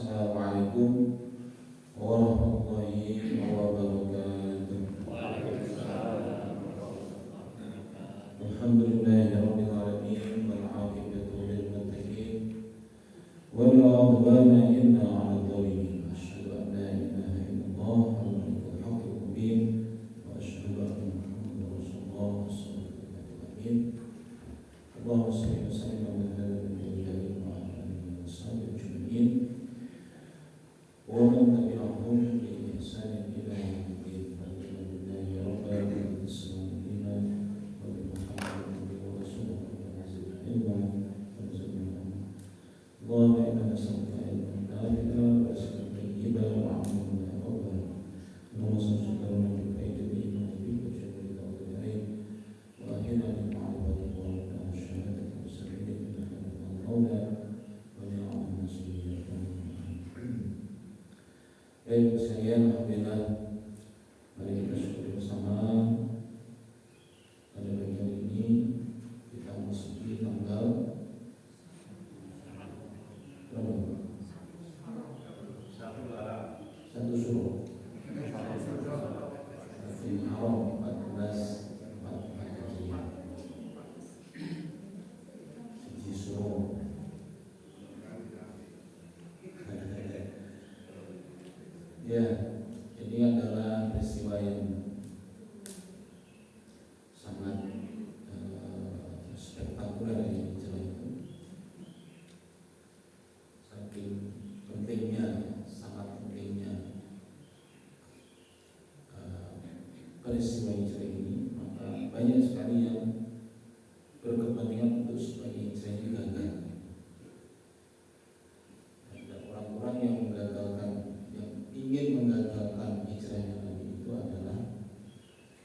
Assalamualaikum warahmatullahi wabarakatuh. Alhamdulillahirabbil alamin wal 'aqibatu lil muttaqin wala 'udwana illa 'alal zalimin. Asyhadu an la ilaha illallah al-malikul haqqul mubin wa asyhadu anna Muhammadar rasulullah sallallahu alaihi wasallam. Allahumma shalli wa sallim ala nabiyil karim wa ala alihi wa sahbihi ajma'in. ومن تبعهم بإحسان إلى يوم الدين. الحمدلله رب العالمين الصالحين وبمحمد ورسوله ونزل علما ونزلنا. اللهم إنا نسألك علما نافعا ورزقا طيبا وعملا متقبلا. اللهم صل وسلم وبارك بما فيك وجل العلم وأهلنا لمعرفة الله والشهادة والسعيد إنك أنت المولى ونعم النصير. Baik sekalian, alhamdulillah, mari kita syukur bersama pada pagi hari ini kita memasuki tanggal berapa? 1 Syawal Muharram 1444 Hijriah. Siji Syawal. Ya, ini adalah peristiwa yang sangat spektakuler yang dijalani itu. Saking pentingnya, sangat pentingnya peristiwa hijrah ini, maka banyak sekali yang berkepentingan untuk supaya hijrah ini gagal. Ada orang-orang yang menggagalkan, ingin menggagalkan hijrahnya Nabi itu adalah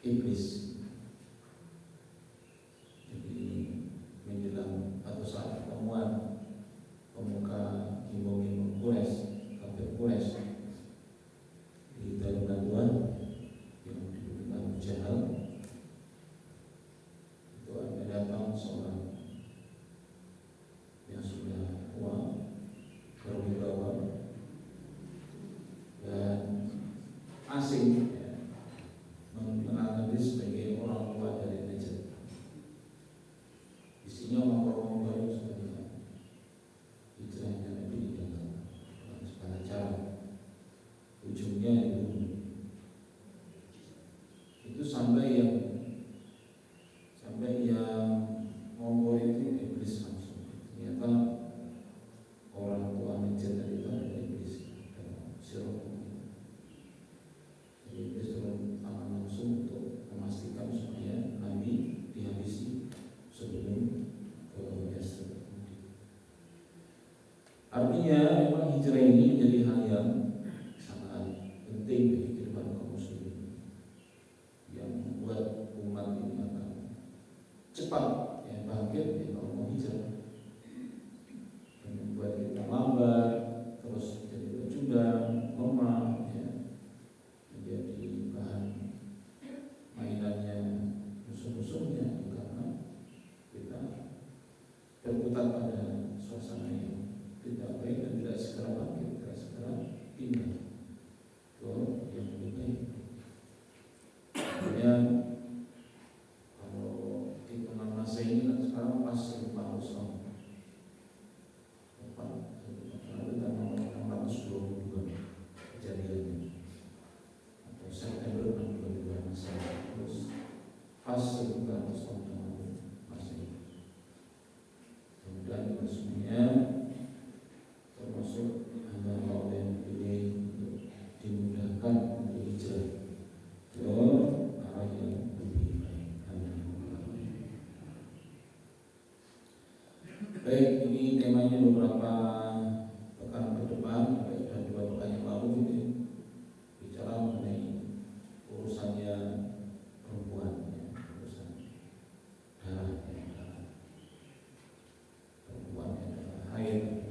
iblis. Jadi menjelang atau saat pertemuan pemuka imam-imam Quraisy, kafir Quraisy di dalam Nadwan yang dipimpin Abu Jahal, itu ada datang seorang yang sudah tua, berwibawa dan asing, mengenal Nabi sebagai orang tua dari Najd. Isinya orang baru sebenarnya hijrahnya Nabi digagal dengan segala cara, ujungnya itu sampai yang ngomong itu iblis langsung. Ternyata orang tua Najd tadi itu adalah iblis, sirah. Iblis turun tangan langsung untuk memastikan supaya Nabi dihabisi sebelum ke Yasrib. Artinya memang hijrah ini menjadi hal yang sangat penting bagi kehidupan kaum muslimin, yang membuat umat ini akan cepat bangkit kalau mau hijrah, dan membuat kita lambat, terus jadi bercundang, lemah, menjadi bahan mainannya musuh-musuhnya, karena kita berputar pada suasana yang tidak baik dan tidak segera bangkit, tidak segera pindah ke yang lebih baik. Kemudian kalau hitungan masa ini kan sekarang pas 500 tahun, 622 kejadiannya, atau September 62 masa, terus pas 100 tahun yang lalu masih. Kemudian itu semuanya termasuk hanya Allah yang pilih untuk dimudahkan untuk hijrah ke arah yang lebih baik. Baik, ini temanya beberapa pekan ke depan, dan 2 pekan yang lalu ini bicara mengenai urusannya perempuan, urusan darah, perempuan adalah haid,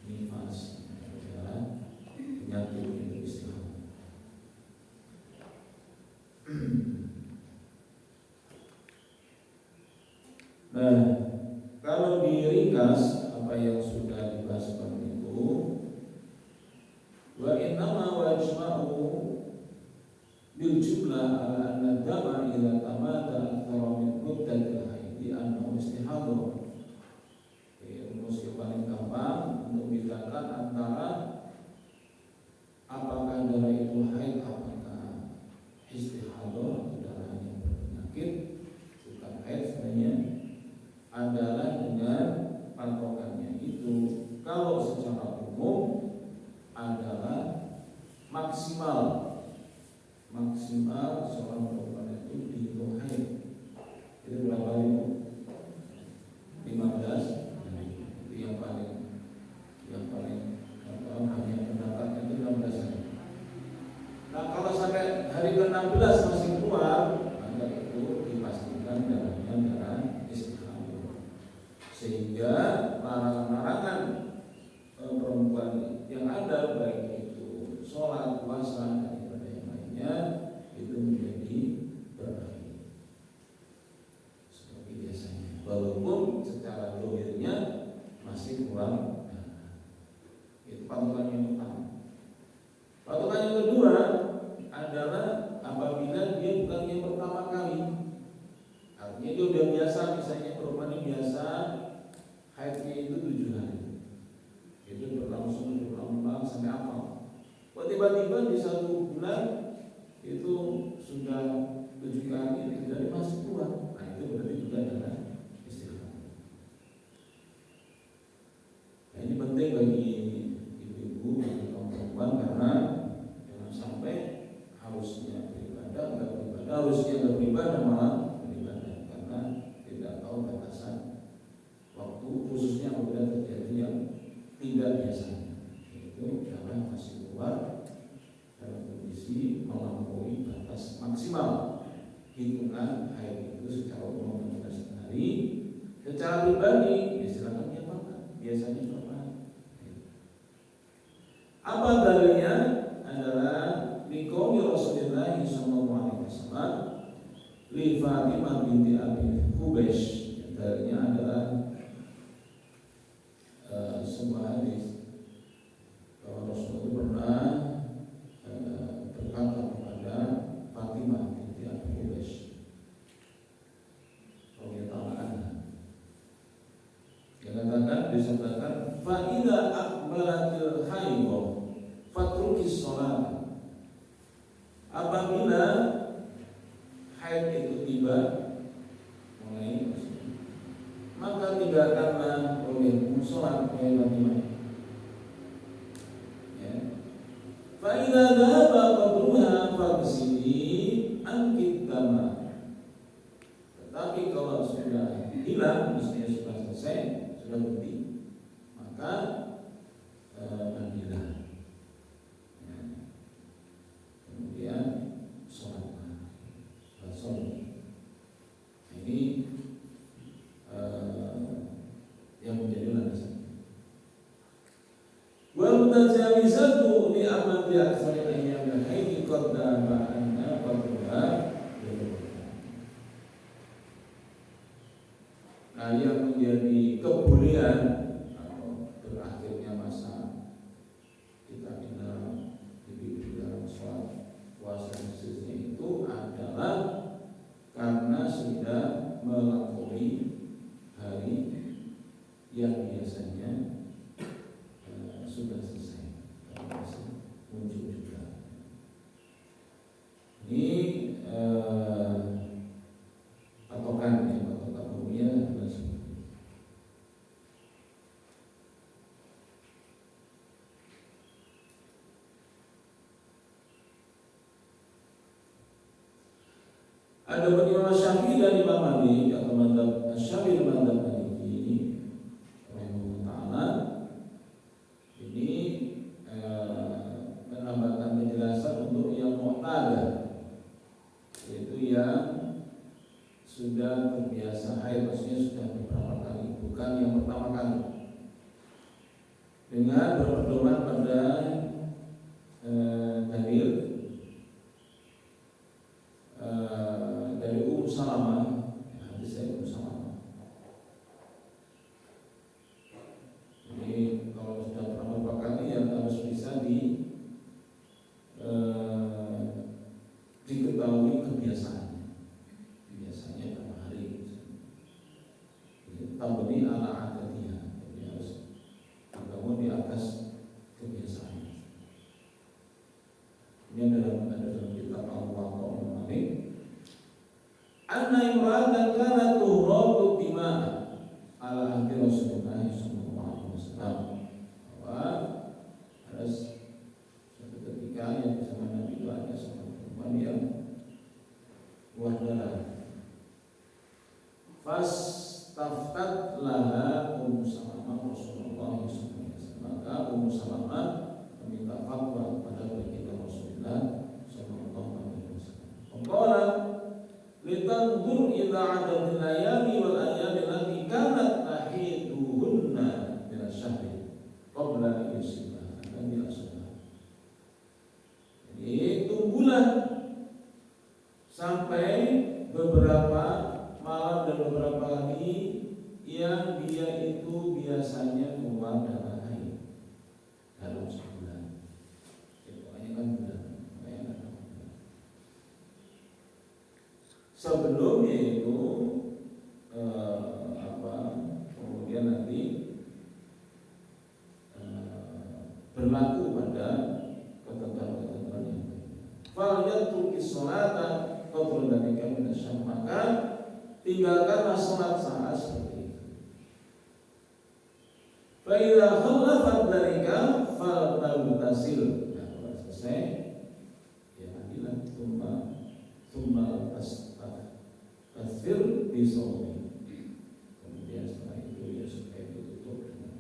nifas, adalah penyakit untuk istihamah. Nah, kalau diringkas apa yang sudah dibahas kemarin itu, yusra'u bil jumlah ala anna dama ila tamada akthara min muddatil haidi annahu istihadha. Rumus yang paling gampang untuk membedakan antara apakah darah itu haid, apakah istihadha atau darah yang berpenyakit, bukan haid sebenarnya, adalah dengan patokannya itu kalau secara umum adalah maksimal seorang perempuan itu dihitung haid itu berapa hari? 15 hari. Itu yang paling hanya pendapatnya itu 16 hari. Nah kalau sampai hari ke-16 masih keluar, maka itu dipastikan darahnya darah istihadha. Sehingga larangan-larangan perempuan yang ada, baik itu sholat, puasa, dan ibadah yang lainnya, itu menjadi berakhir seperti biasanya, walaupun secara dohirnya masih kurang. Itu patokan yang pertama. Patokan yang kedua adalah apabila dia bukan yang pertama kali, artinya dia udah biasa, misalnya perempuan ini biasa haidnya itu 7 hari, itu berlangsung berulang-ulang sampai apa? Kok tiba-tiba di 1 bulan itu sudah 7 kali, dari masih keluar. Nah itu berarti juga adalah istihadha. Nah, ini penting bagi ibu-ibu dan kaum perempuan, karena jangan sampai harusnya beribadah nggak beribadah, harusnya nggak beribadah malah beribadah, karena tidak tahu batasan waktu, khususnya apabila terjadi yang tidak biasanya, yaitu darah masih keluar dalam kondisi melampaui batas maksimal hitungan haid itu secara umum 15 hari. Secara pribadi silakan dia makan, biasanya berapa? Apa dalilnya? Adalah liqauli Rasulullah sallallahu alaihi wasallam li Fatimah binti Abi Hubaysh. Dalilnya adalah sebuah hadis bahwa Rasulullah pernah berkata kepada Fatimah binti Abi Hubaysh radhiyallahu anha, dia katakan, disebutkan fa idza aqbalatil haidh fatrukis shalah. Apabila haid itu tiba mulai, maka tinggalkanlah oleh sholat oleh Fatimah. Ya. Fa idza dhahaba qadruha faghsili anki dama. Tetapi kalau sudah hilang, maksudnya sudah selesai, sudah berhenti, maka mandilah. Ya. Kemudian sholatlah. Ini yang menjadi landasan. Wal mutajawizatu li amati aktsari ayyam al-haid qaddama anna qadruha. Nah, yang menjadi kebolehan atau berakhirnya masa kita di dalam sholat, puasa dan seterusnya itu adalah karena sudah melampaui hari yang biasanya sudah selesai, masih muncul juga. Ini patokan umumnya adalah seperti itu. Ada Imam Syafi'i dan Imam Malik atau mazhab Syafi'i dan mazhab Maliki rahimahullah taala ini menambahkan penjelasan untuk yang mu'tadah, yaitu yang sudah terbiasa haid, maksudnya sudah beberapa kali, bukan yang pertama kali, dengan berpedoman pada dalil dari Salamah, hadis dari Salamah. Jadi kalau sudah beberapa kali ya harus bisa di atas kebiasaan. Ini dalam kitab Al-Muwatta Malik. Anna imra'atan kanat tuhratu dima'a ala ahdi Rasulullah sallallahu alaihi wasallam. Bahwa ada suatu ketika yang di zaman Nabi itu ada seorang perempuan yang buah darah. Fastaftat laha Ummu Salamah Rasulullah sallallahu alaihi wasallam. Maka Ummu Salamah meminta fatwa kepada baginda Rasulullah sallallahu alaihi wasallam. Qala litanzur idza 'adadil layali wal ayyami allati kanat tahiduhunna min asy-syahri qabla yusibah dan biasanya. Jadi tunggulah sampai beberapa malam dan beberapa hari yang dia itu biasanya keluar darah haid dalam sebulan. Itu kan bulan. Sebelumnya itu kemudian nanti berlaku pada ketentuan-ketentuan yang lain. Fal yatruki sholata qabla dzalika min asy-syam, maka tinggalkanlah sholat saat seperti itu. Fa idza khallafat dzalika fal taghtasil. Nah, kalau selesai ya mandilah tsumma tasfir bisawmi. Kemudian setelah itu ya supaya ditutup dengan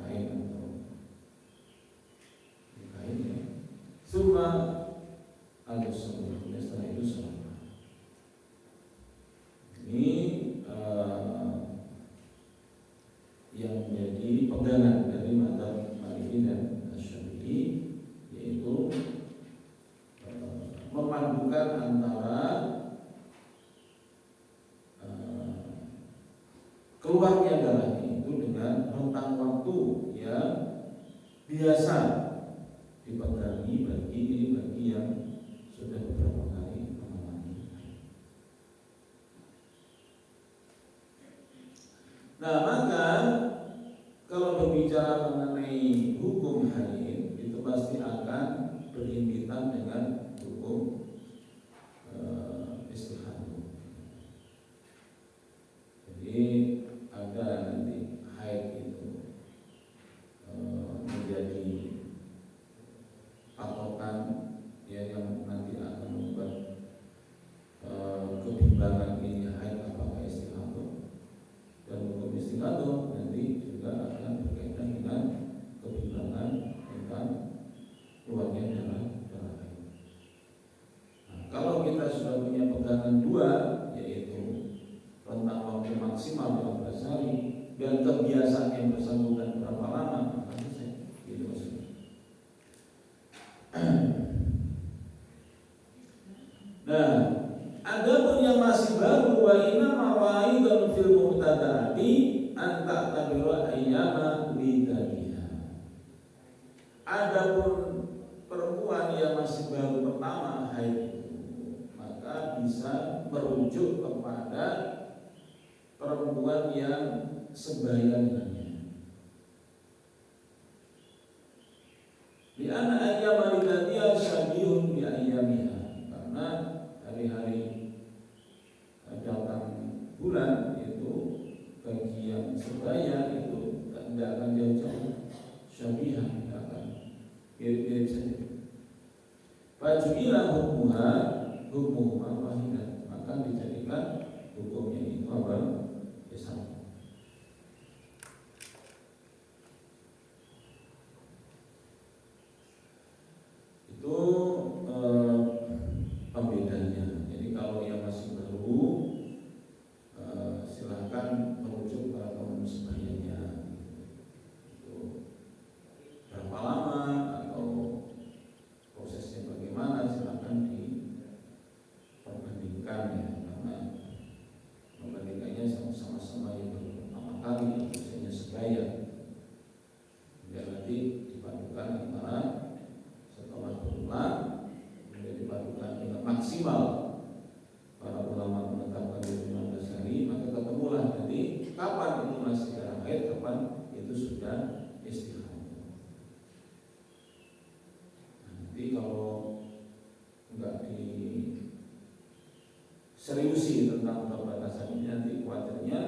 kain atau kain ya. Tsumma al-sunnah. Setelah itu sholat. Ini yang menjadi pegangan dari mazhab Maliki dan Syafi'i, yaitu memadukan antara keluarnya darah itu dengan rentang waktu yang biasa dipegangi bagi yang sudah beberapa kali mengalami. Nah, maka kalau berbicara mengenai hukum haid itu pasti akan berhimpitan dengan hukum istihadah. Jadi ada nanti haid itu menjadi patokan ya yang nanti akan membuat kebimbangan ini haid apakah istihadah, dan hukum istihadah nanti juga akan berkaitan dengan kebimbangan tentang keluarnya darah haid. Nah, kalau kita sudah punya pegangan dua, yaitu rentang waktu maksimal 15 hari dan kebiasaan yang bersangkutan berapa lama, maka selesai. Gitu maksudnya. Nah, ada pun yang masih baru, wa inna mawaidan fil muhtadati anta tabiru ayyama lidaniha. Adapun perempuan yang masih baru pertama haid itu, maka bisa merujuk kepada perempuan yang sebaya dengannya. Di anak ayyama lidaniha syabihun bi ayyamiha, karena hari-hari datang bulan itu bagi yang sebaya itu tidak akan jauh-jauh, syabihah tidak akan mirip-mirip saja. Faju'ilah hukmuha wahidah, maka dijadikan hukumnya itu apa? Sama. Itu pembedanya. Jadi kalau yang masih baru silahkan merujuk pada teman sebayanya. Itu berapa lama atau prosesnya bagaimana, silahkan diperbandingkan ya, karena membandingkannya sama-sama yang baru pertama kali usianya sebaya. Tidak nanti dipadukan antara setelah berulang menjadi padukan dengan maksimal. Para ulama menetapkan 15 hari, maka ketemulah nanti kapan itu masih dalam haid, kapan itu sudah istihadah. Nanti kalau nggak diseriusi tentang pembatasan ini, nanti khawatirnya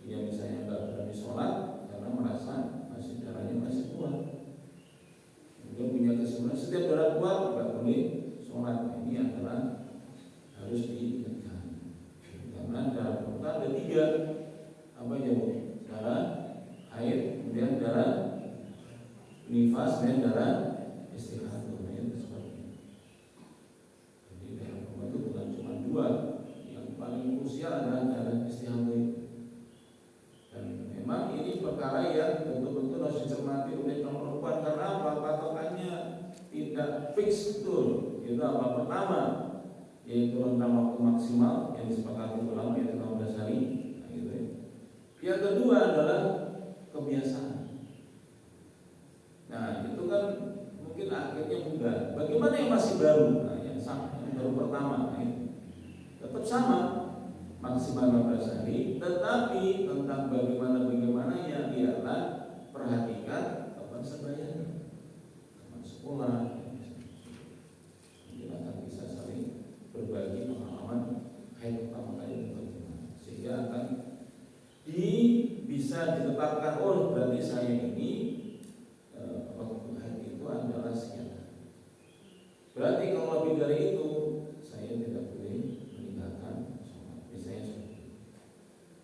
dia misalnya nggak berani sholat karena merasa masih darahnya masih kuat. Dia punya kesimpulan setiap darah kuat nggak boleh sholat. Ini adalah harus diingatkan karena darah kuat ada 3, apa aja bu? Darah haid, kemudian darah nifas, dan darah istihadah. Jadi darah kuat itu bukan cuma 2, yang paling krusial adalah darah istihadah. Dan memang ini perkara yang betul-betul harus dicermati oleh kaum perempuan. Karena apa? Patokannya tidak fix betul. Itu apa? Pertama, yaitu rentang waktu maksimal yang disepakati ulama, yaitu 16 hari. Nah, gitu ya. Yang kedua adalah kebiasaan. Nah, itu kan mungkin akhirnya mudah. Bagaimana yang masih baru? Nah, yang sama, yang baru pertama, nah, itu tetap sama maksimal 15 hari, tetapi tentang bagaimana ya ialah perhatikan kapan sebayanya, kapan sekolah. Mungkin akan bisa saling berbagi pengalaman haid pertama kali bagaimana, sehingga akan bisa ditetapkan, oh berarti saya ini waktu haid itu adalah sekian. Berarti kalau lebih dari itu saya tidak boleh meninggalkan sholat. Misalnya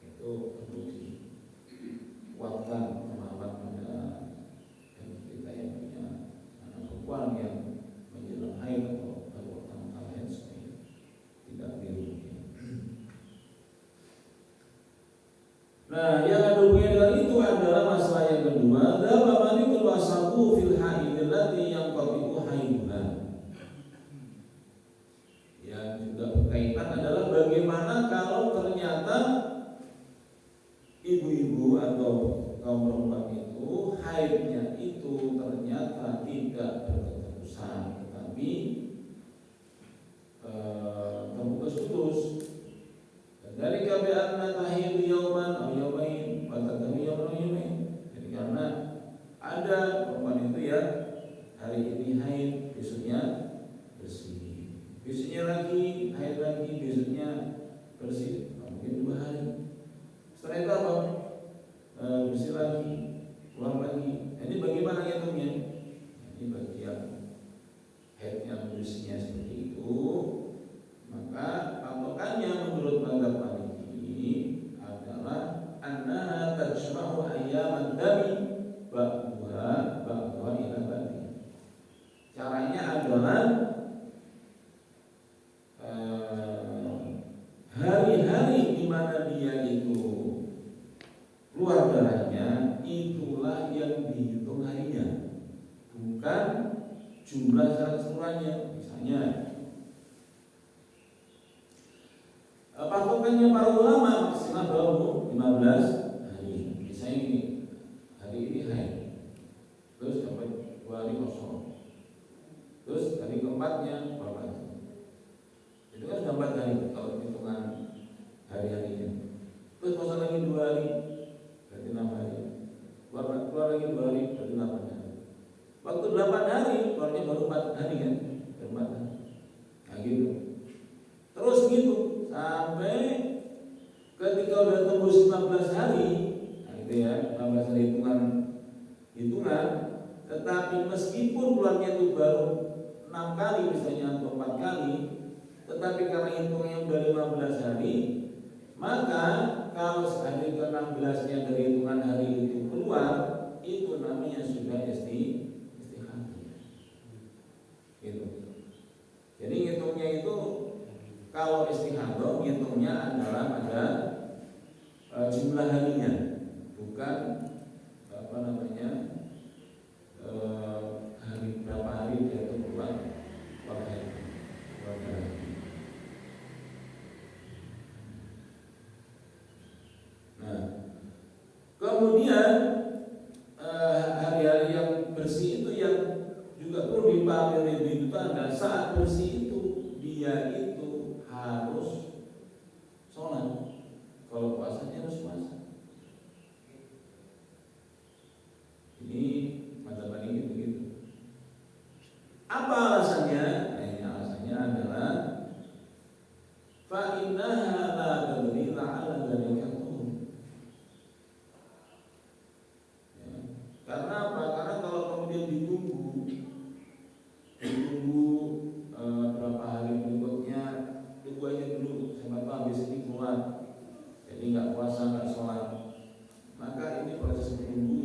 itu perlu dikuatkan pemahaman pada kita yang punya anak perempuan yang menjelang haid atau baru pertama kali haid supaya tidak biru. Nah, yang ada hubungannya dengan itu adalah masalah yang kedua, dalam itu wasabu fil haid allati yang qabihu haidha. Yang juga berkaitan adalah bagaimana kalau ternyata ibu-ibu atau kaum perempuan itu haidnya itu ternyata tidak berketerusan, tetapi terputus-putus. Dari kabianna tahidu yauman atau yaumain, watadawi yaumain. Jadi karena ada perempuan itu ya hari ini haid, besoknya bersih, besoknya lagi haid lagi, besoknya bersih, mungkin 2 hari. Setelah itu apa? Bersih lagi, keluar lagi. Ini bagaimana hitungnya? Ini bagian haidnya bersihnya seperti itu. Maka patokannya menurut mazhab Maliki adalah annaha tajma'u ayyaman dami ba'duha ila ba'di. Caranya adalah hari-hari di mana dia itu keluar darahnya, itulah yang dihitung harinya, bukan jumlah secara keseluruhannya. Misalnya patokannya para ulama maksimal 15 hari. Misalnya ini hari ini haid, terus dapat 2 hari kosong, terus hari keempatnya berapa? Itu kan sudah 4 hari kalau hitungan hari-harinya. Terus kosong lagi 2 hari, berarti 6 hari. Keluar lagi 2 hari, berarti 8 hari. Waktu 8 hari, keluarnya baru 4 hari kan? Baru 4 hari. Nah gitu. Terus gitu sampai ketika udah tembus 15 hari, nah itu ya, 15 hari hitungan, tetapi meskipun keluarnya itu baru 6 kali misalnya atau 4 kali, tetapi karena hitungnya udah 15 hari, maka kalau hari ke-16-nya dari hitungan hari itu keluar, itu namanya sudah istihadah. Gitu. Jadi hitungnya itu kalau istihadah hitungnya adalah pada jumlah harinya, bukan hari berapa hari dia itu keluar hari. Nah, kemudian hari-hari yang bersih itu yang juga perlu dipahami itu adalah saat bersih itu dia itu harus sholat. Kalau puasanya harus puasa.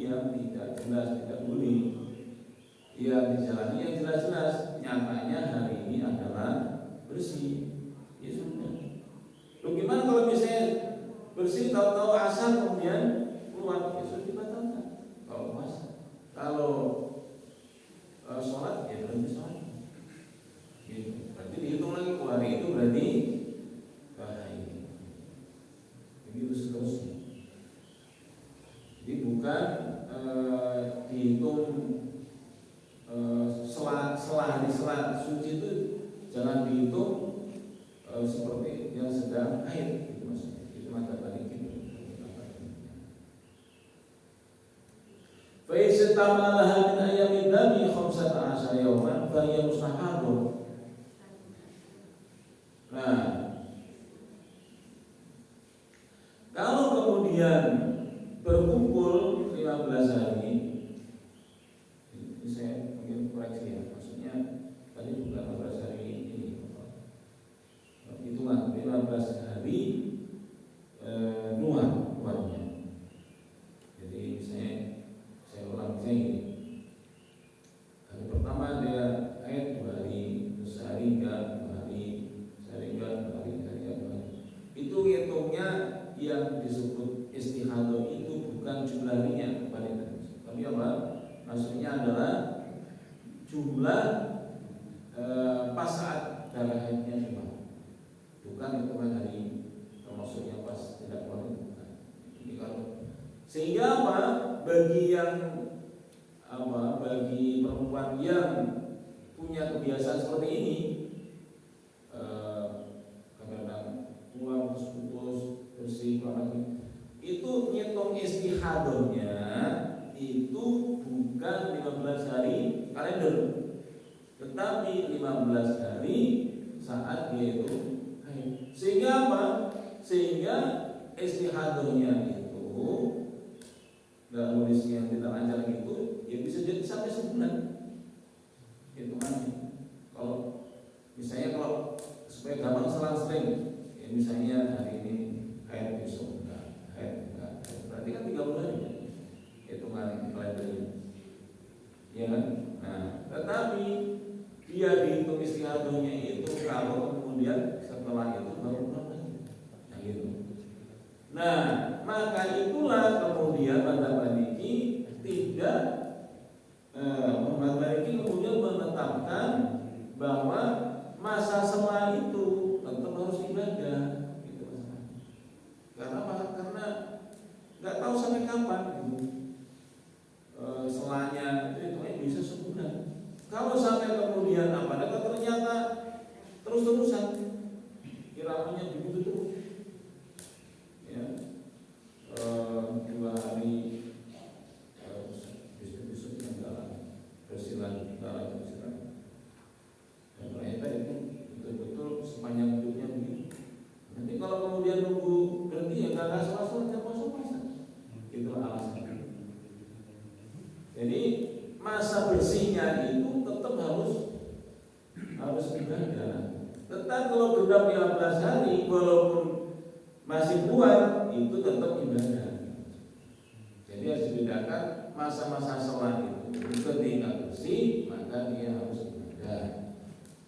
yang tidak jelas, tidak boleh yang dijalani, yang jelas-jelas nyatanya hari ini adalah bersih. Ya sudah. Loh gimana kalau misalnya bersih tahu-tahu asal kemudian keluar, ya sudah dibatalkan. Kalau puasa, kalau sholat ya berarti sholat. Gitu. Berarti dihitung lagi keluar itu berarti bahaya. Begitu seterusnya. Jadi bukan dihitung setelah hari suci itu jangan dihitung seperti yang sedang haid, gitu maksudnya. Itu mata balik itu. Fa istamalaha min ayyamin dami 15 yawman fa hiya mustahadun. Nah, kalau kemudian berkumpul 15 hari, ini saya mungkin koreksi ya, maksudnya tadi bukan 15 hari ini, hitungan 15 hari keluarnya. Jadi saya ulang misalnya ini, hari pertama dia haid 2 hari, terus sehari enggak 2 hari, sehari enggak 2 hari, sehari enggak 2 hari. Itu hitungnya yang disebut istihadah itu bukan jumlah harinya, tapi apa? Maksudnya adalah jumlah pas saat darah haidnya cuma, bukan hitungan hari termasuknya pas tidak keluar itu bukan. Ini kalau sehingga apa? Bagi perempuan yang punya kebiasaan seperti ini, kadang-kadang keluar terus putus bersih lagi, itu ngitung istihadahnya itu bukan 15 hari kalender, tetapi 15 hari saat dia itu haid. Sehingga apa? Sehingga istihadahnya itu dalam kondisi yang tidak lancar itu ya bisa jadi sampai sebulan hitungannya. Kalau misalnya supaya gampang selang-seling, ya misalnya hari ini haid, besok enggak, berarti kan 30 hari ya hitungan kalendernya, ya kan? Nah, tetapi dia dihitung istihadahnya itu kalau kemudian setelah itu baru pulang lagi, nah gitu. Nah, maka itulah kemudian Madhab Maliki tidak Madhab Maliki kemudian menetapkan bahwa masa setelah itu tetap harus ibadah, gitu masalahnya. Karena nggak tahu sampai kapan gitu. Selanya itu bisa sebulan. Kalau sampai kemudian ternyata terus-terusan iramanya begitu terus, ya 2 hari besok jalan bersilang dan ternyata itu betul-betul sepanjang hidupnya begitu. Nanti kalau kemudian nunggu berhenti ya nggak sholat ya puasa, itulah alasannya. Jadi masa bersihnya itu tetap harus ibadah. Tetapi kalau genap 15 hari walaupun masih kuat itu tetap ibadah. Jadi harus dibedakan masa-masa sholat itu ketika bersih maka dia harus ibadah.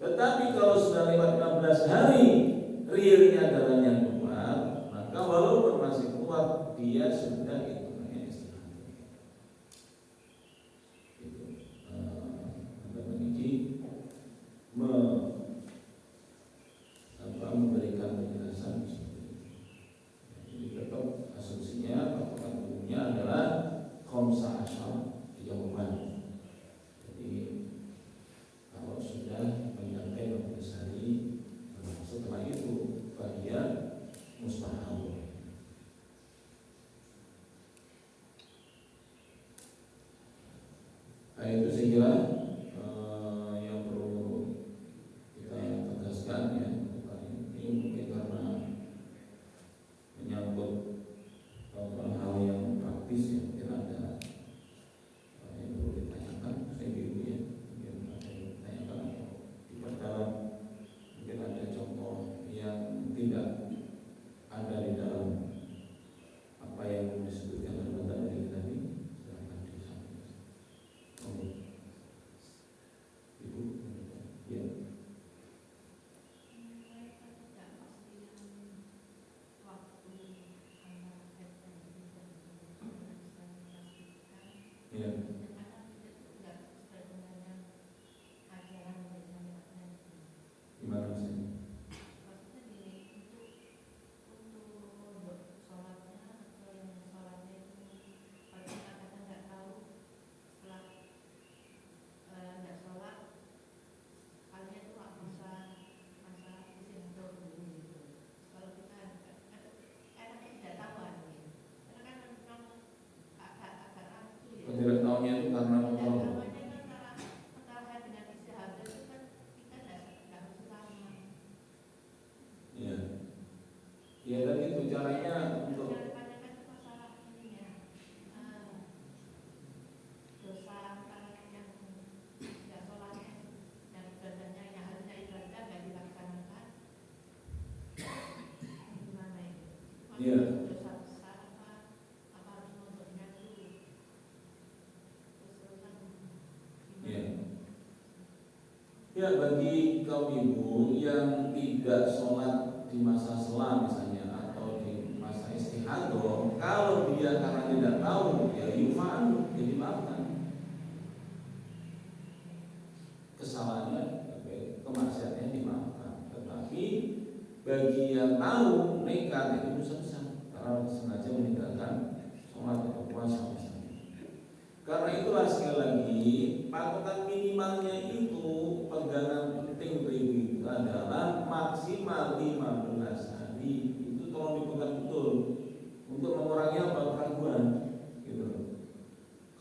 Tetapi kalau sudah lewat 15 hari realnya darahnya keluar, maka walaupun masih kuat dia sudah hitungannya istirahat. Memberikan penjelasan jadi tetap asumsinya patokan umumnya adalah khamsa asyar yauman. Jadi kalau sudah menyampai 15 hari setelah itu bagian mustahab. Nah, itu saya kira yang perlu kita tegaskan ya. Ini mungkin karena menyangkut hal yang praktis ya, mungkin ada yang perlu ditanyakan. Saya bingung ya, mungkin ada yang ditanyakan atau diperdalam. Mungkin ada contoh yang tidak ada di dalam apa yang disebutkan dalam materi tadi. Silakan. Ya. Gimana maksudnya? Tidak tahunya itu karena kontrol. Iya. Ya dan itu caranya untuk iya. Ya bagi kaum ibu yang tidak sholat di masa sela misalnya atau di masa istihadah, kalau dia karena tidak tahu ya yufa'an, jadi maafkan kesalahannya, kemaksiatannya dimaafkan. Tetapi bagi yang tahu nekat itu dosa besar karena sengaja meninggalkan sholat atau puasa misalnya. Karena itulah sekali lagi patokan minimalnya itu pegangan penting untuk ibu itu adalah maksimal 15 hari. Itu tolong dipegang betul untuk mengurangi apa keraguan gitu.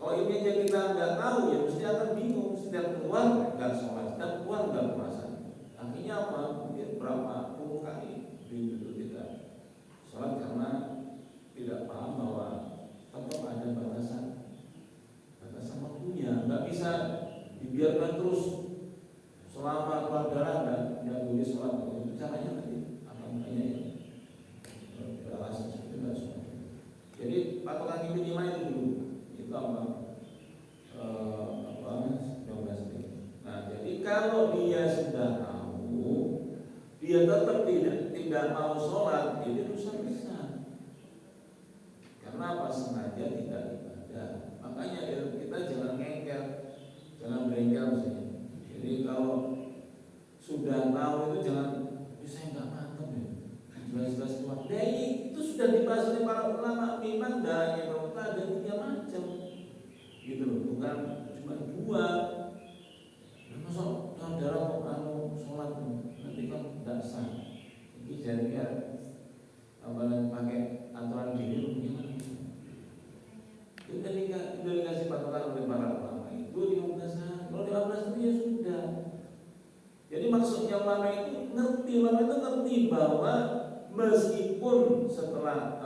Kalau ini aja kita nggak tahu ya mesti akan bingung, setiap keluar nggak sholat, setiap keluar nggak puasa. Akhirnya apa? Mungkin berapa puluh kali itu tidak sholat karena tidak paham bahwa tetap ada batasan waktunya, nggak bisa dibiarkan terus selama keluar dan yang boleh sholat. Itu caranya nanti akan banyak beralasan seperti itu. Jadi patokan minimal itu dulu, itu apa? 12 menit. Nah, jadi kalau dia sudah tahu, dia tetap tidak mau sholat, itu dosa besar. Karena apa? Sengaja tidak ibadah. Makanya kita jangan ngengkel, jangan berengkel misalnya. Jadi kalau sudah tahu itu jangan, saya nggak mantap ya, jelas-jelas keluar. Nah, itu sudah dibahas oleh para ulama. Memang darahnya bermuka ada 3 macam, gitu loh. Bukan cuma 2. Masuk darah kok sholat nanti kan tidak sah. Jadi jadinya pakai aturan diri gimana? Itu dikasih patokan oleh para ulama itu 15 hari. Kalau 15 itu ya sudah. Jadi maksudnya ulama itu ngerti bahwa meskipun setelah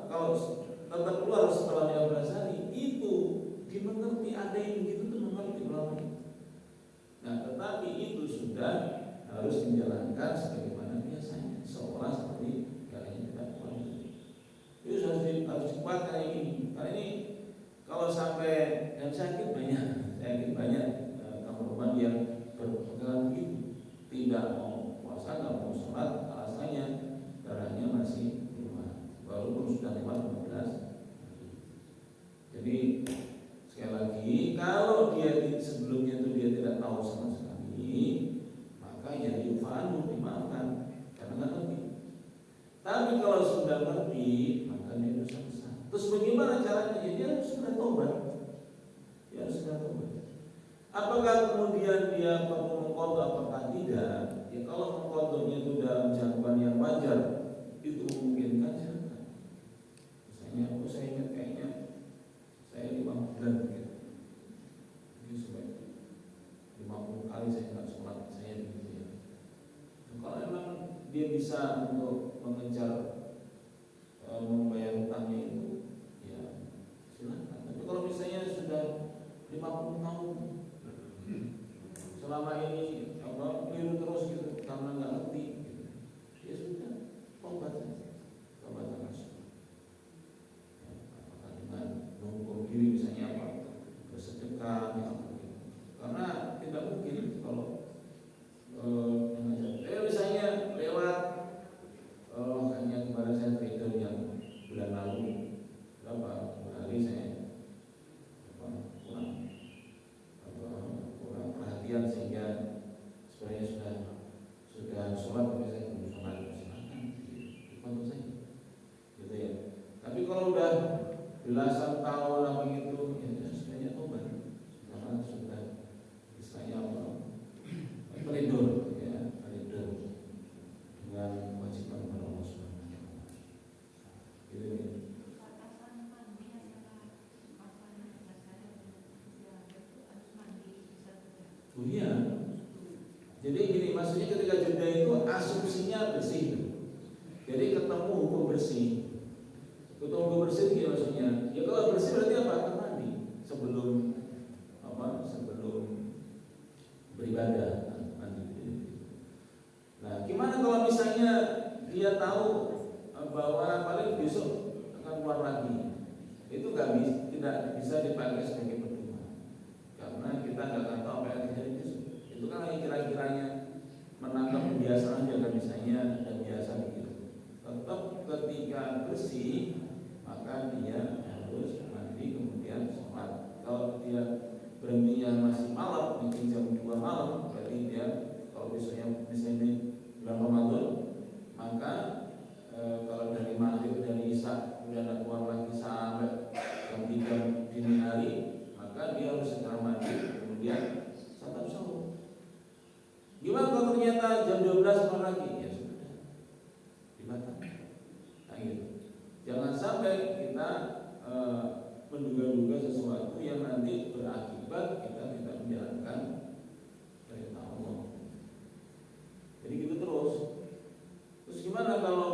kalau tetap keluar setelah 15 hari itu dimengerti, ada yang begitu tuh mengerti ulama itu. Nah, tetapi itu sudah harus menjalankan sebagaimana biasanya, seolah seperti kalian tidak kuat. Itu harus dikuatkan ini. Karena ini kalau sampai yang sakit banyak teman-teman yang berpegangan begitu, tidak mau puasa, nggak mau sholat, alasannya darahnya masih lemah, walaupun sudah lewat 15. Jadi sekali lagi, kalau dia sebelumnya itu dia tidak tahu sama sekali, maka ya yufa'an, dimaafkan karena nggak ngerti. Tapi kalau sudah ngerti, maka dia dosa besar. Terus bagaimana caranya? Ya, dia harus sudah tobat. Apakah kemudian dia perlu mengqadha apakah tidak? Ya kalau mengqadhanya itu dalam jangkauan yang wajar, itu memungkinkan silakan. Misalnya saya ingat kayaknya saya 5 bulan gitu. Jadi sampai 50 kali saya nggak sholat, saya begitu ya. Kalau memang dia bisa untuk mengejar membayar hutangnya itu, ya silakan. Tapi kalau misalnya sudah 50 tahun selama ini keliru terus gitu karena nggak ngerti gitu, ya sudah tobat langsung. Apakah dengan mengukur diri misalnya bersedekah gitu. Karena tidak mungkin kalau misalnya lewat hanya kemarin saya trader yang bulan lalu berapa hari saya belasan tahun apa gitu, ya sebenarnya tobat karena sudah istilahnya apa? Peridur, ya, peridur dengan kewajiban kepada Allah Subhanahu wa Ta'ala. Gitu ya. Oh iya. Jadi gini, maksudnya ketika jeda itu asumsinya bersih. Jadi ketemu hukum bersih. Ketemu hukum bersih itu maksudnya. Ya kalau bersih berarti apa? Akan mandi sebelum apa? Sebelum beribadah, mandi. Nah, gimana kalau misalnya dia tahu bahwa paling besok akan keluar lagi? Itu tidak bisa dipakai sebagai pedoman. Karena kita nggak akan tahu apa yang terjadi besok. Itu kan hanya kira-kiranya menangkap kebiasaan aja kan, misalnya ada biasa begitu. Tetap ketika bersih maka dia harus mandi kemudian sholat. Kalau dia berhentinya masih malam, mungkin jam 2 malam, berarti dia kalau besoknya misalnya bulan Ramadan, maka kalau dari maghrib dari isya kemudian keluar lagi sampai jam 3 dini hari, maka dia harus segera mandi kemudian santap sahur. Gimana kalau ternyata jam 12 keluar lagi? Ya sudah, dibatalkan. Nah gitu. Jangan sampai kita menduga-duga sesuatu yang nanti berakibat kita tidak menjalankan perintah Allah. Jadi gitu terus. Terus gimana kalau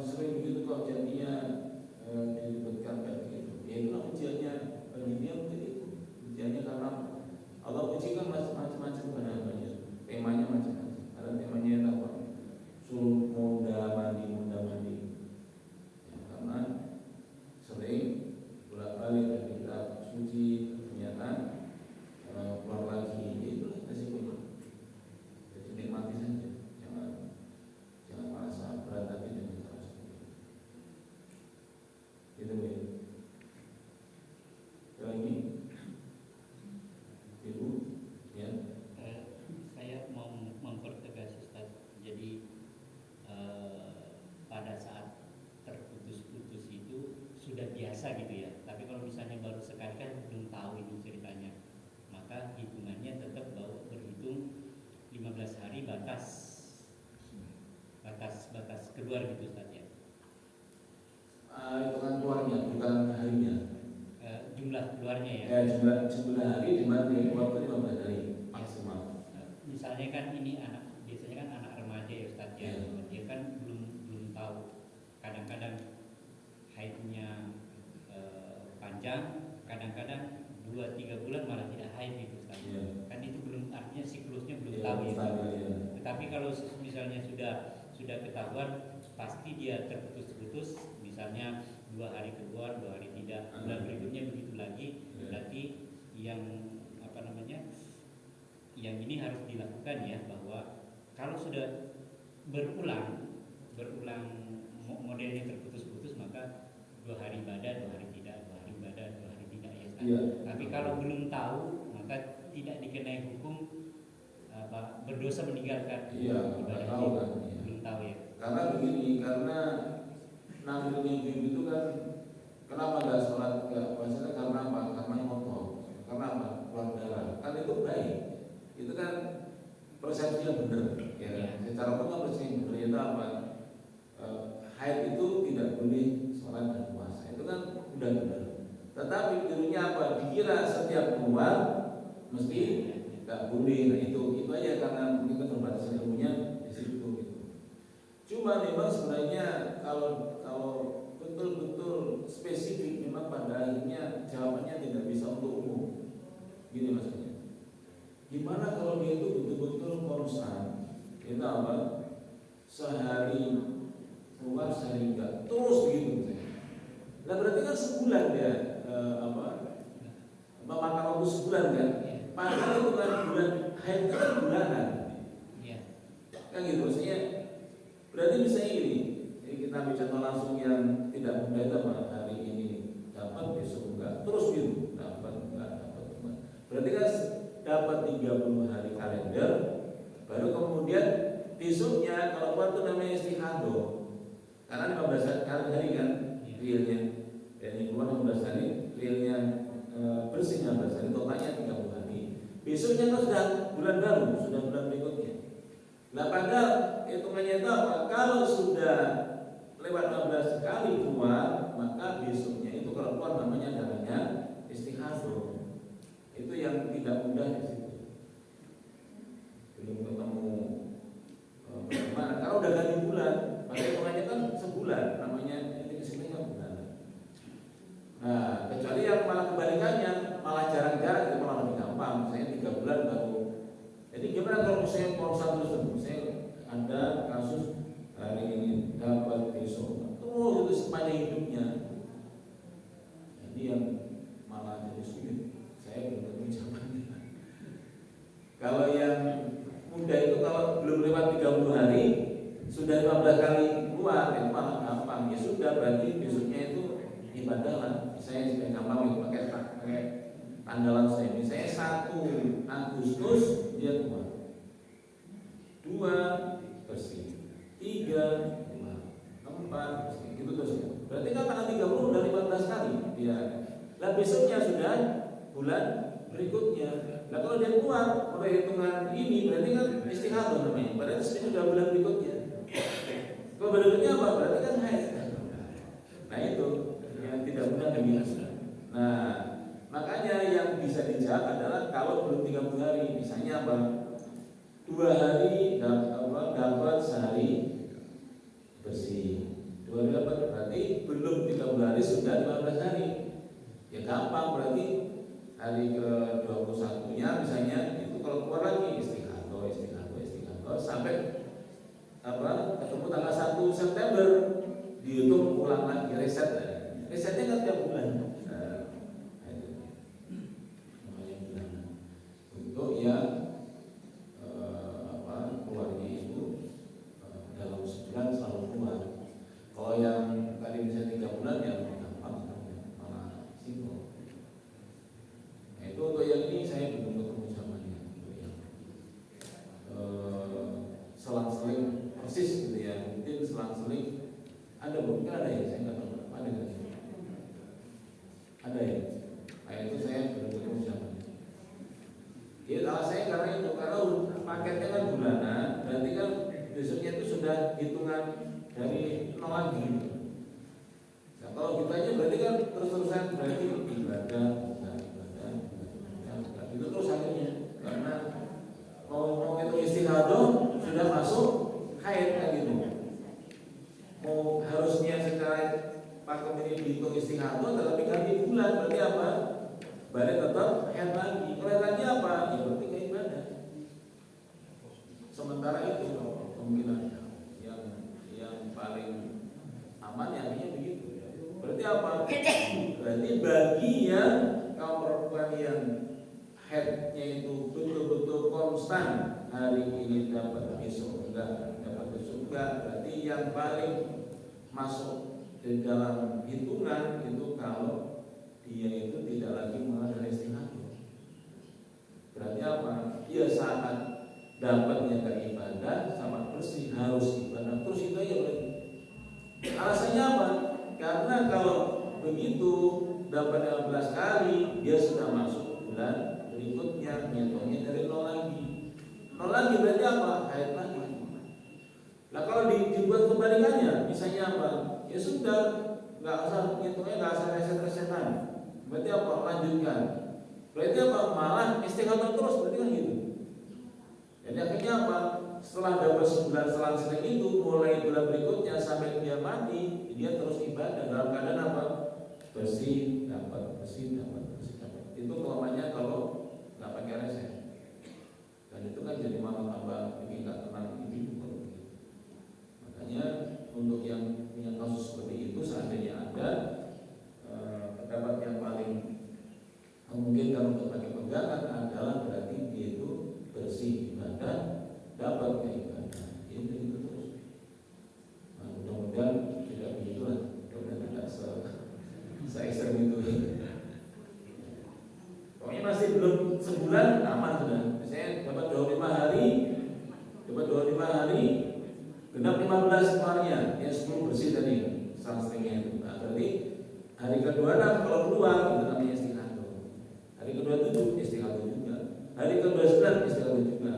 sering begitu kok jadinya dilibatkan kayak gitu? Ya itulah ujiannya bagi dia begitu itu. Ujiannya karena Allah uji kan macam-macam banyak. Temanya macam-macam. Ada temanya apa? Suruh muda mandi. Ya, karena sering bolak-balik dari kita suci ternyata keluar lagi, itulah resikonya. Jadi nikmati saja, jangan merasa berat tapi dengan cara seperti itu. Gitu ya. Lagi, Ibu, ya. Saya mau mempertegas Ustaz. Jadi pada saat terputus-putus itu sudah biasa gitu ya. Tapi kalau misalnya baru sekali kan belum tahu ini ceritanya, maka hitungannya tetap berhitung 15 hari batas keluar gitu Ustaz ya. Hitungan keluarnya bukan harinya. Jumlah keluarnya ya. Jumlah hari di mana dia keluar itu 15 hari maksimal. Misalnya kan ini biasanya kan anak remaja ya Ustaz ya. Dia kan belum tahu. Kadang-kadang haidnya panjang, kadang-kadang 2-3 bulan malah tidak haid gitu Ustaz. Kan itu belum, artinya siklusnya belum tahu ya. Tetapi kalau misalnya sudah ketahuan, pasti dia terputus-putus, misalnya 2 hari keluar, 2 hari tidak, bulan berikutnya begitu lagi. Berarti yang yang ini harus dilakukan ya, bahwa kalau sudah berulang modelnya terputus-putus, maka 2 hari ibadah, 2 hari tidak, 2 hari ibadah, 2 hari tidak ya. Tapi kalau belum tahu, maka tidak dikenai hukum berdosa meninggalkan ibadah tahu kan, belum tahu ya. Karena begini, karena nampilnya itu kan kenapa nggak sholat nggak puasa? Karena apa? Karena kotor. Karena apa? Keluar darah. Kan itu baik. Itu kan persepsinya benar. Ya. Secara umum persepsi benar itu apa? Haid itu tidak boleh sholat dan puasa. Itu kan udah benar. Tetapi dulunya apa? Dikira setiap keluar mesti nggak boleh. Nah itu aja karena kita terbatas ilmunya di situ. Cuma memang sebenarnya kalau betul-betul spesifik, memang pada akhirnya jawabannya tidak bisa untuk umum. Gini maksudnya. Gimana kalau dia itu betul-betul konstan? Kita apa? Sehari keluar, sehari enggak, terus begitu. Nah berarti kan sebulan ya makan waktu sebulan kan? Padahal itu kan bulan haid kan bulanan. Kan gitu maksudnya. Berarti misalnya ini kita bicara langsung yang tidak mudah itu apa? Hari ini dapat, besok enggak, terus gitu dapat. Berarti kan dapat 30 hari kalender, baru kemudian besoknya kalau buat itu namanya istihadah. Karena 15 hari kan realnya. Dan bulan baru, sudah bulan berikutnya. Nah padahal hitungannya itu apa? Kalau sudah lewat 15 kali keluar, maka besoknya itu kalau keluar namanya darahnya istihadah. Itu yang tidak mudah di situ. Belum ketemu bagaimana? Kalau udah ganti bulan, maka hitungannya kan sebulan, namanya ini kesini kan bulan. Nah, kecuali yang malah kebalikannya, malah jarang-jarang itu malah lebih gampang. Misalnya 3 bulan baru. Jadi gimana kalau misalnya puasa terus, misalnya ada kasus hari ini dapat besok terus itu sepanjang hidupnya. Jadi yang malah jadi sulit. Saya belum ketemu zamannya. Kalau yang muda itu kalau belum lewat 30 hari sudah 15 kali keluar itu malah gampang. Ya sudah berarti besoknya itu ibadah lah. Saya sudah gampang pakai tanggalan saya. Misalnya 1 Agustus dia keluar, 2 bersih, 3 4 bersih, gitu terus. Berarti kan tanggal 30 udah 15 kali dia. Lah besoknya sudah bulan berikutnya. Nah kalau dia keluar oleh hitungan ini berarti kan istihadah namanya. Berarti sudah bulan berikutnya. Kalau berikutnya apa? Berarti kan haid. Nah itu yang tidak mudah demikian. Nah makanya yang bisa dijawab adalah kalau belum 30 hari, misalnya apa? 2 hari dapat sehari bersih. 2 hari dapat berarti belum 30 hari sudah 15 hari. Ya gampang berarti hari ke-21-nya misalnya itu kalau keluar lagi istiqadoh sampai ketemu tanggal 1 September dihitung ulang lagi resetnya kan tiap bulan. Untuk yang keluarnya itu dalam sebulan selalu keluar. Kalau yang tadi bisa 3 bulan ya gampang malah simpel. Nah, itu untuk yang ini saya belum ketemu zamannya. Untuk yang selang-seling persis gitu ya, mungkin selang-seling ada mungkin ada ya, saya nggak tahu ada nggak? Ada ya. Nah itu saya belum ketemu zamannya. Ya kalau saya karena itu paketnya kan bulanan, berarti kan besoknya itu sudah hitungan dari 0 lagi. Nah kalau kita aja berarti kan terus-terusan berarti ibadah itu terus akhirnya karena mau itu istihadah sudah masuk haid kan gitu. Mau harusnya secara pakem ini dihitung istihadah tetapi ganti bulan berarti apa? Berarti tetap haid lagi. Kalau lagi apa? Ya berarti kayak ibadah. Sementara itu kemungkinan yang paling aman ya begitu. Berarti apa? Berarti bagi yang kaum perempuan yang headnya itu betul-betul konstan, hari ini dapat besok enggak, dapat besok enggak, berarti yang paling masuk di dalam hitungan itu kalau dia itu tidak lagi mengalami istihadah. Berarti apa? Dia saat dapatnya ke ibadah sama bersih harus ibadah terus itu aja berarti. Alasannya apa? Karena kalau begitu dapat 15 kali dia sudah masuk bulan berikutnya, ngitungnya dari 0 lagi. 0 lagi berarti apa? Haid lagi. Nah kalau dibuat kebalikannya, misalnya apa? Ya sudah, nggak usah ngitungnya, nggak usah reset-resetan. Berarti apa? Lanjutkan. Berarti apa? Malah istiqamah terus, berarti kan gitu. Jadi akhirnya apa? Setelah dapat sebulan selang-seling itu, mulai bulan berikutnya sampai dia mati, dia terus ibadah dalam keadaan apa? Bersih, dapat. Itu kelemahannya kalau nggak pakai reset. Dan itu kan jadi malah tambah bikin nggak tenang ini. Makanya untuk yang punya kasus seperti itu seandainya ada pendapat yang paling memungkinkan untuk pakai pegangan adalah berarti dia itu bersih ibadah, dapat ibadah. Itu terus. Nah, mudah-mudahan tidak begitulah. Mudah-mudahan tidak se-ekstrem itu. Pokoknya masih belum sebulan aman sudah. Misalnya dapat 25 hari, genap 15 keluarnya, ya 10 bersih tadi, selang-selingnya itu. Nah, berarti hari ke-26 kalau keluar itu namanya istiqadoh. Hari ke-27 istiqadoh juga. Hari ke-29 istiqamah juga.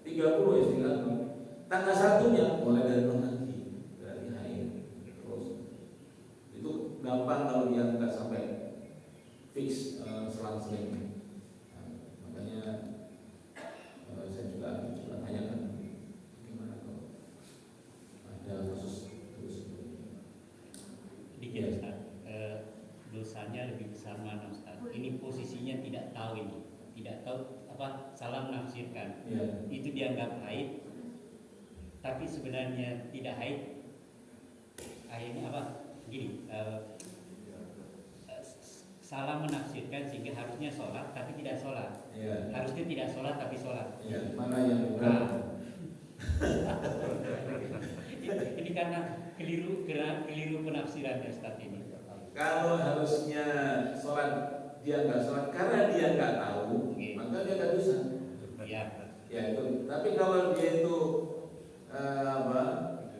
30 istiqamah. Tanggal 1-nya mulai dari nanti dari haid. Terus itu gampang kalau dia nggak sampai fix selang-seling. Nah, makanya saya juga tanyakan gimana kalau ada kasus terus. Dikit Ustaz, dosanya lebih besar mana Ustaz? Ini posisinya tidak tahu ini, tidak tahu apa, salah menafsirkan. Ya. Itu dianggap haid, tapi sebenarnya tidak haid. Akhirnya apa? Gini, salah menafsirkan sehingga harusnya sholat tapi tidak sholat. Ya. Harusnya tidak sholat tapi sholat. Ya. Mana yang benar? Ini karena keliru penafsiran Ustaz ini. Kalau harusnya sholat dia nggak sholat karena dia nggak tahu, maka dia nggak dosa. Ya. Ya itu. Tapi kalau dia itu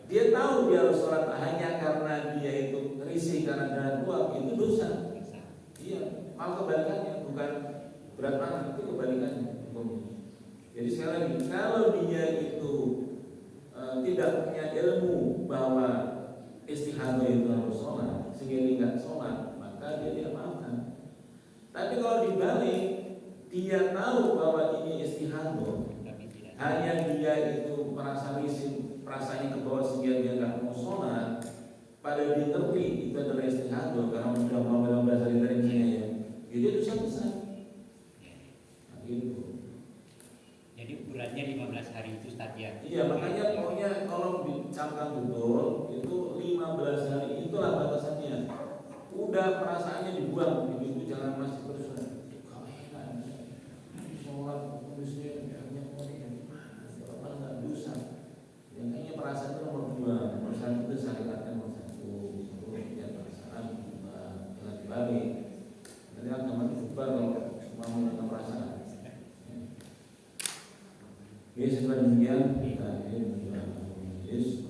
dia tahu dia harus sholat hanya karena dia itu risih karena darah tuang, itu dosa. Iya, malah kebalikannya, bukan berat mana, itu kebalikannya. Jadi sekali lagi, kalau dia itu tidak punya ilmu bahwa istihadah itu harus sholat, sehingga dia nggak sholat, maka dia tidak maafkan. Tapi kalau dibalik, dia tahu bahwa ini istihadah, hanya dia itu merasa risih, perasaannya ke bawah sehingga dia nggak mau sholat, pada dia ngerti itu adalah istihadah karena sudah mau 15 hari dari misalnya ya, itu dosa besar. Nah, gitu. Jadi ukurannya 15 hari itu Ustaz ya. Iya, makanya pokoknya kalau dicamkan betul itu 15 hari itulah batasannya. Udah perasaannya dibuang, itu jangan masih terus. Sholat khususnya hanya apa nggak dosa. Yang kayaknya perasaan itu nomor 2, nomor 1 itu syariatnya nomor 1. Ya perasaan jangan dibalik. Nanti agama itu bubar kalau cuma menggunakan perasaan. Oke, setelah demikian kita akhiri menjelaskan majlis.